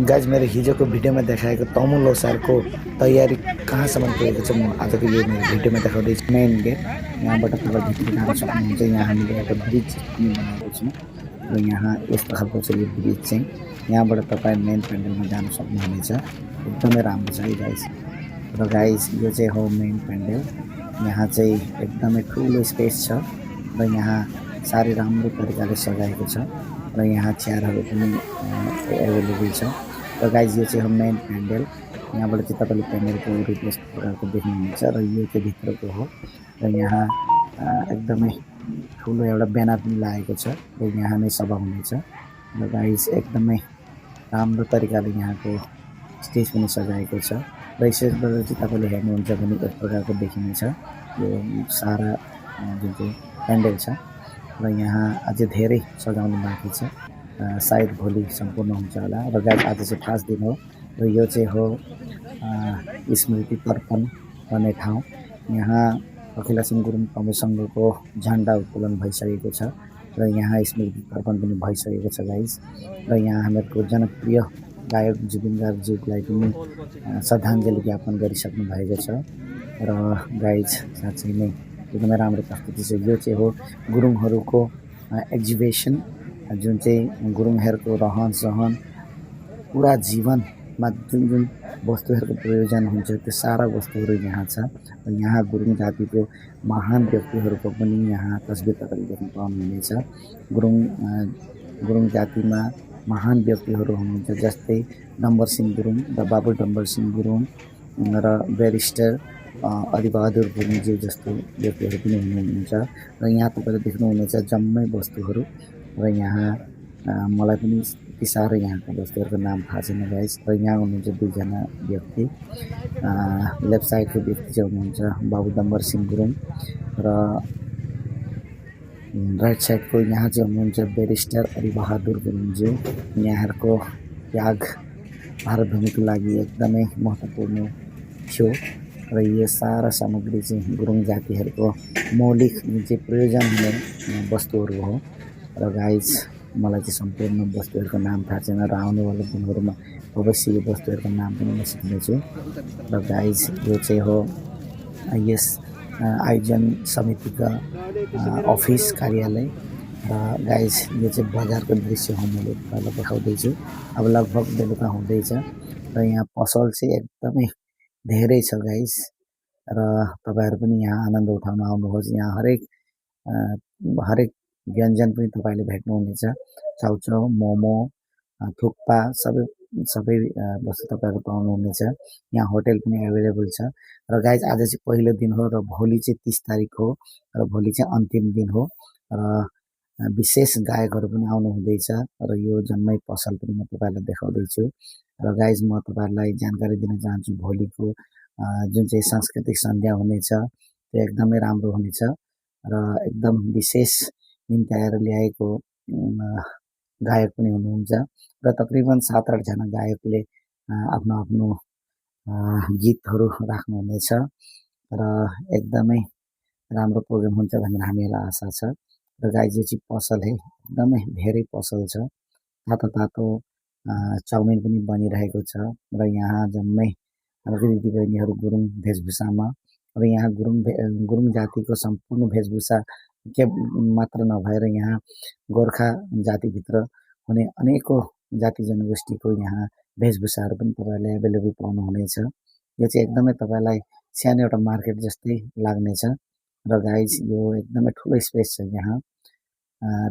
Guys मेरो हिजोको भिडियोमा देखाएको तमु लोसारको तयारी कहाँसम्म पुगेको छ म आजको यो मेरो भिडियोमा देखाउँदैछु। मेन गेट यहाँबाट तपाईँ भित्र जान सक्नुहुन्छ। यहाँ हामीले एउटा ब्रिज पनि बनाएको छौँ र यहाँ यस्तो खालको छ यो ब्रिज चाहिँ। यहाँबाट तपाईँ मेन पेन्डलमा जान सक्नुहुनेछ। एकदमै राम्रो छ है गाइज। र गाइज यो चाहिँ हो मेन पेन्डल। यहाँ चाहिँ एकदमै ठुलो स्पेस छ र यहाँ साह्रै राम्रो तरिकाले सजाएको छ र यहाँ चेयरहरू पनि एभाइलेबल छ। र गाइज यो चाहिँ हो मेन पेन्डल। यहाँबाट चाहिँ तपाईँले पेन्डलको रूप यस्तो प्रकारको देख्नुहुन्छ र यो चाहिँ भित्रको हो। र यहाँ एकदमै ठुलो एउटा ब्यानर पनि लागेको छ र यहाँ नै सभा हुनेछ। र गाइज एकदमै राम्रो तरिकाले यहाँको स्टेज पनि सजाएको छ र स्टेजबाट चाहिँ तपाईँले हेर्नुहुन्छ भने यस प्रकारको देखिनेछ यो सारा जुन चाहिँ पेन्डल छ। र यहाँ अझै धेरै सजाउनु बाँकी छ। सायद भोलि सम्पूर्ण हुन्छ होला। र गाइज आज चाहिँ 5 दिन हो र यो चाहिँ हो स्मृति तर्पण गर्ने ठाउँ। यहाँ अखिलसिंह गुरुङ कमेर सङ्घको झन्डा उत्तोलन भइसकेको छ र यहाँ स्मृति तर्पण पनि भइसकेको छ गाइज। र यहाँ हामीहरूको जनप्रिय गायक जुबिन गार्गज्यूलाई पनि श्रद्धाञ्जली ज्ञापन गरिसक्नु भएको छ। र गाइज साँच्चै नै एकदमै राम्रो प्रस्तुति छ। यो चाहिँ हो गुरुङहरूको एक्जिबिसन जुन चाहिँ गुरुङहरूको रहन सहन पुरा जीवनमा जुन जुन वस्तुहरूको प्रयोजन हुन्छ त्यो सारा वस्तुहरू यहाँ छ। र यहाँ गुरुङ जातिको महान व्यक्तिहरूको पनि यहाँ तस्बिर तपाईँले देख्न पाउनुहुनेछ। गुरुङ जातिमा महान व्यक्तिहरू हुनुहुन्छ जस्तै डम्बरसिंह गुरुङ र बाबु डम्बरसिंह गुरुङ र ब्यारिस्टर अलिबहादुर गुरुङज्यू जस्तो व्यक्तिहरू पनि हुनुहुन्छ। र यहाँ तपाईँले देख्नुहुनेछ जम्मै वस्तुहरू। र यहाँ मलाई पनि यति साह्रो यहाँको वस्तुहरूको नाम थाहा छैन गाइज। र यहाँ हुनुहुन्छ 2 जना व्यक्ति। लेफ्ट साइडको व्यक्ति चाहिँ हुनुहुन्छ बाबु डम्बरसिंह गुरुङ र राइट साइडको यहाँ चाहिँ हुनुहुन्छ ब्यारिस्टर अलिबहादुर गुरुङज्यू। यहाँहरूको त्याग भारत भूमिको लागि एकदमै महत्त्वपूर्ण थियो र यो सारा सामग्री चाहिँ गुरुङ जातिहरूको मौलिक जुन चाहिँ प्रयोजन हुने वस्तुहरू हो। र गाइज मलाई चाहिँ सम्पूर्ण वस्तुहरूको नाम थाहा छैन र आउनेवाला दिनहरूमा अवश्य यो वस्तुहरूको नाम पनि म सिक्नेछु। र गाइज यो चाहिँ हो यस आयोजन समितिका अफिस कार्यालय। र गाइज यो चाहिँ बजारको दृश्य हो मैले तपाईँलाई देखाउँदैछु। अब लगभग बेलुका हुँदैछ र यहाँ पसल चाहिँ एकदमै धेरै छ गाइज। र तपाईँहरू पनि यहाँ आनन्द उठाउन आउनुहोस्। यहाँ हरेक व्यञ्जन पनि तपाईँले भेट्नुहुनेछ। चाउचाउ मोमो थुक्पा सबै वस्तु तपाईँहरू पाउनुहुनेछ। यहाँ होटेल पनि एभाइलेबल छ। र गाइज आज चाहिँ पहिलो दिन हो र भोलि चाहिँ 30 तारिक हो र भोलि चाहिँ अन्तिम दिन हो। र विशेष गायकहरू पनि आउनुहुँदैछ र यो जम्मै पसल पनि म तपाईँलाई देखाउँदैछु। र गाइज म तपाईँहरूलाई जानकारी दिन चाहन्छु भोलिको जुन चाहिँ सांस्कृतिक सन्ध्या हुनेछ त्यो एकदमै राम्रो हुनेछ र एकदम विशेष निम्त्याएर ल्याएको गायक पनि हुनुहुन्छ र तकरिबन 7-8 जना गायकले आफ्नो आफ्नो गीतहरू राख्नुहुनेछ र एकदमै राम्रो प्रोग्राम हुन्छ भनेर हामीलाई आशा छ। र गाइज यो चाहिँ पसल है एकदमै धेरै पसल छ। तातो चाउमिन पनि बनिरहेको छ र यहाँ जम्मै दिदीबहिनीहरू गुरुङ वेशभूषामा। र यहाँ गुरुङ जातिको सम्पूर्ण वेशभूषा के मात्र नभएर यहाँ गोर्खा जातिभित्र हुने अनेकौँ जाति जनगोष्ठीको यहाँ वेशभूषाहरू पनि तपाईँले एभाइलेबल पाउनुहुनेछ। यो चाहिँ एकदमै तपाईँलाई सानो एउटा मार्केट जस्तै लाग्नेछ। र गाइज यो एकदमै ठुलो स्पेस छ यहाँ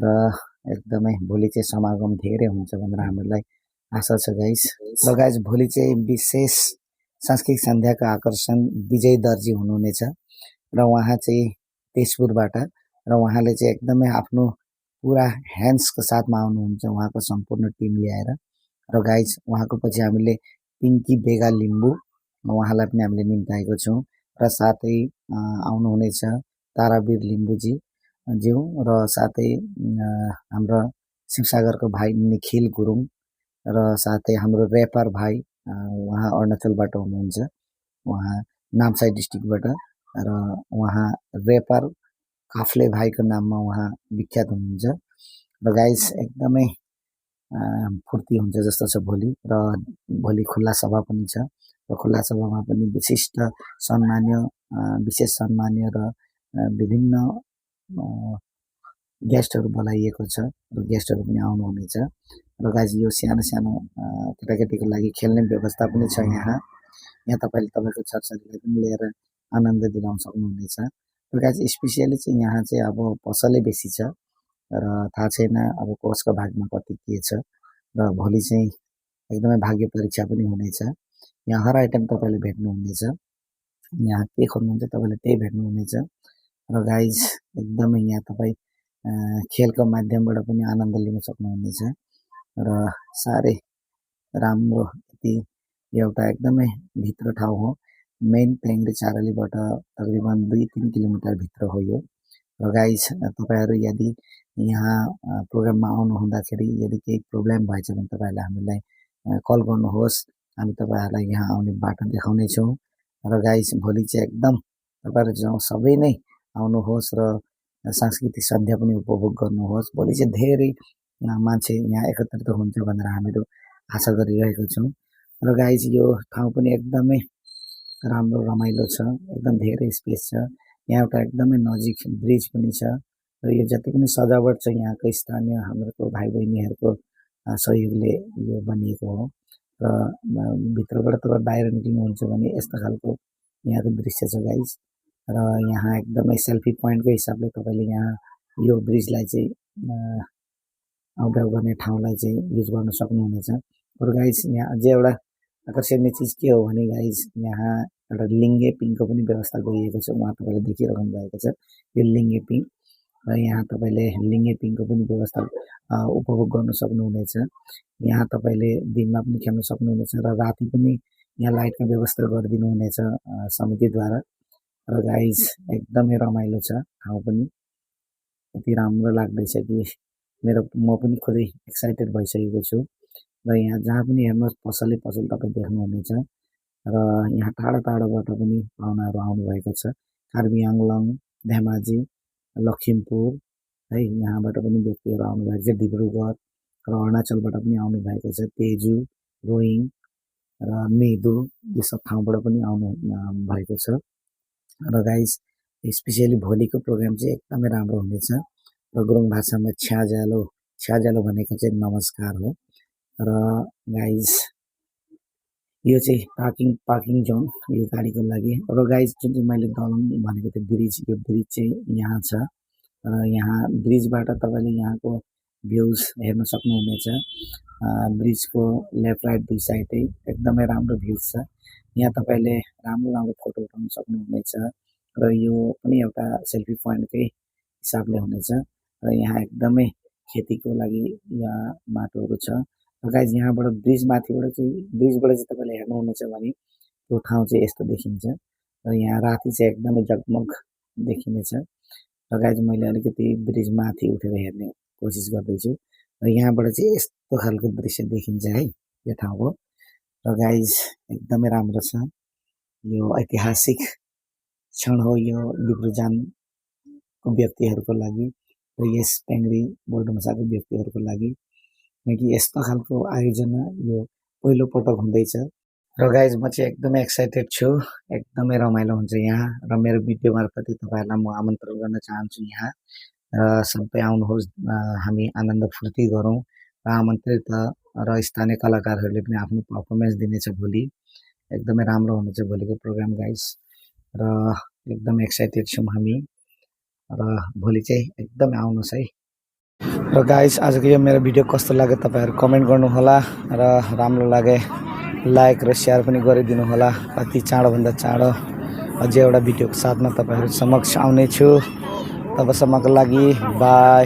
र एकदमै भोलि चाहिँ समागम धेरै हुन्छ भनेर हामीलाई आशा छ गाइज। र गाइज भोलि चाहिँ विशेष सांस्कृतिक सन्ध्याको आकर्षण विजय दर्जी हुनुहुनेछ र उहाँ चाहिँ तेजपुरबाट र उहाँले चाहिँ एकदमै आफ्नो पुरा ह्यान्ड्सको साथमा आउनुहुन्छ उहाँको सम्पूर्ण टिम ल्याएर। र गाइज उहाँको पछि हामीले पिङ्की बेगा लिम्बू उहाँलाई पनि हामीले निम्ताएको छौँ र साथै आउनुहुनेछ तारावीर लिम्बूजी ज्यू र साथै हाम्रो शिवसागरको भाइ निखिल गुरुङ र साथै हाम्रो ऱ्यापर भाइ उहाँ अरुणाचलबाट हुनुहुन्छ। उहाँ नामसाई डिस्ट्रिक्टबाट र उहाँ ऱ्यापर काफ्ले भाइको नाममा उहाँ विख्यात हुनुहुन्छ। र गाइज एकदमै फुर्ती हुन्छ जस्तो छ भोलि। र भोलि खुल्ला सभा पनि छ र खुल्ला सभामा पनि विशिष्ट विशेष सम्मान्य र विभिन्न गेस्टहरू बोलाइएको छ र गेस्टहरू पनि आउनुहुनेछ। र गाइज यो सानो सानो केटाकेटीको लागि खेल्ने व्यवस्था पनि छ यहाँ तपाईँले तपाईँको छोराछोरीलाई पनि लिएर आनन्द दिलाउन सक्नुहुनेछ। र गाइज स्पेसियली चाहिँ यहाँ चाहिँ अब पसलै बेसी छ र थाहा छैन अब कोचको भागमा कति के छ। र भोलि चाहिँ एकदमै भाग्य परीक्षा पनि हुनेछ। यहाँ हर आइटम तपाईँले भेट्नुहुनेछ। यहाँ के खोज्नुहुन्छ तपाईँले त्यही भेट्नुहुनेछ। र गाइज एकदमै यहाँ तपाईँ खेलको माध्यमबाट पनि आनन्द लिन सक्नुहुनेछ र साह्रै राम्रो एउटा एकदमै भित्र ठाउँ हो। मेन प्याङ्रे चारलीबाट तकरिबन 2-3 किलोमिटर भित्र हो यो। र गाइज तपाईँहरू यदि यहाँ प्रोग्राममा आउनु हुँदाखेरि यदि केही प्रब्लम भएछ भने तपाईँहरूले हामीलाई कल गर्नुहोस्। हामी तपाईँहरूलाई यहाँ आउने बाटो देखाउने छौँ। र गाइज भोलि चाहिँ एकदम तपाईँहरू सबै नै आउनुहोस् र सांस्कृतिक सन्ध्या पनि उपभोग गर्नुहोस्। भोलि चाहिँ धेरै मान्छे यहाँ एकत्रित हुन्छ भनेर हामीहरू आशा गरिरहेको छौँ। र गाइज यो ठाउँ पनि एकदमै राम्रो रमाइलो छ, एकदम धेरै स्पेस छ। यहाँ एउटा एकदमै नजिक ब्रिज पनि छ र यो जति पनि सजावट छ यहाँको स्थानीय हाम्रो भाइ बहिनीहरूको सहयोगले यो बनिएको हो। र भित्रबाट तपाईँ बाहिर निक्लिनुहुन्छ भने यस्तो खालको यहाँको दृश्य छ गाइज। र यहाँ एकदमै सेल्फी पोइन्टको हिसाबले तपाईँले यहाँ यो ब्रिजलाई चाहिँ आउटआउट गर्ने ठाउँलाई चाहिँ युज गर्न सक्नुहुनेछ। र गाइज यहाँ अझै एउटा आकर्षणीय चिज के हो भने गाइज यहाँ एउटा लिङ्गे पिङको पनि व्यवस्था गरिएको छ। उहाँ तपाईँले देखिरहनु भएको छ यो लिङ्गे पिङ। र यहाँ तपाईँले लिङ्गे पिङको पनि व्यवस्था उपभोग गर्न सक्नुहुनेछ। यहाँ तपाईँले दिनमा पनि खेल्न सक्नुहुनेछ र राति पनि यहाँ लाइटको व्यवस्था गरिदिनु हुनेछ समितिद्वारा। र गाइज एकदमै रमाइलो छ ठाउँ पनि, यति राम्रो लाग्दैछ कि म पनि खुदै एक्साइटेड भइसकेको छु। र यहाँ जहाँ पनि हेर्नुहोस् पसल तपाईँ देख्नुहुनेछ। र यहाँ टाढो टाढोबाट पनि पाहुनाहरू आउनुभएको छ। कार्बी आङ्लोङ, धेमाजी, लखिमपुर है यहाँबाट पनि व्यक्तिहरू आउनुभएको छ। डिब्रुगढ र अरुणाचलबाट पनि आउनुभएको छ। तेजु, रोइङ र मेदु यो सब ठाउँबाट पनि आउनु भएको छ। र गाइज स्पेसियली भोलिको प्रोग्राम चाहिँ एकदमै राम्रो हुनेछ। र गुरुङ भाषामा छ्याजालो भनेको चाहिँ नमस्कार हो। र गाइज यो चाहिँ पार्किङ जोन यो गाडीको लागि। र गाइज जुन चाहिँ मैले दलङ भनेको थिएँ ब्रिज, यो ब्रिज चाहिँ यहाँ छ। र यहाँ ब्रिजबाट तपाईँले यहाँको भ्यूज हेर्न सक्नुहुनेछ। ब्रिजको लेफ्ट राइट दुई साइडै एकदमै राम्रो भ्यूज छ। यहाँ तपाईँले राम्रो फोटो उठाउन सक्नुहुनेछ। र यो पनि एउटा सेल्फी पोइन्टकै हिसाबले हुनेछ। र यहाँ एकदमै खेतीको लागि यहाँ माटोहरू छ। र गाइज यहाँबाट ब्रिजबाट चाहिँ तपाईँले हेर्नुहुनेछ भने त्यो ठाउँ चाहिँ यस्तो देखिन्छ। र यहाँ राति चाहिँ एकदमै जगमग देखिनेछ। र गाइज मैले अलिकति ब्रिज माथि उठेर हेर्ने कोसिस गर्दैछु। र यहाँबाट चाहिँ यस्तो खालको दृश्य देखिन्छ है यो ठाउँको। र गाइज एकदमै राम्रो छ, यो ऐतिहासिक क्षण हो यो डिब्रुजानको व्यक्तिहरूको लागि र यस प्याङ्री बोर्डुमसाको व्यक्तिहरूको लागि, किनकि यस्तो खालको आयोजना यो पहिलो पटक हुँदैछ। र गाइज म चाहिँ एकदमै एक्साइटेड छु, एकदमै रमाइलो हुन्छ यहाँ। र मेरो भिडियो मार्फत तपाईँहरूलाई म आमन्त्रण गर्न चाहन्छु यहाँ सबै आउनुहोस्, हामी आनन्द फुर्ती गरौँ। र आमन्त्रित र स्थानीय कलाकारहरूले पनि आफ्नो पर्फर्मेन्स दिनेछ भोलि। एकदमै राम्रो हुनेछ भोलिको प्रोग्राम गाइज। र एकदम एक्साइटेड छौँ हामी। र भोलि चाहिँ एकदमै आउनुहोस् है। र गाइज आजको यो मेरो भिडियो कस्तो लाग्यो तपाईँहरू कमेन्ट गर्नुहोला। र राम्रो लागे लाइक र सेयर पनि गरिदिनु होला। अति चाँडोभन्दा चाँडो अझै एउटा भिडियोको साथमा तपाईँहरू समक्ष आउने छु। तबसम्मको लागि बाई।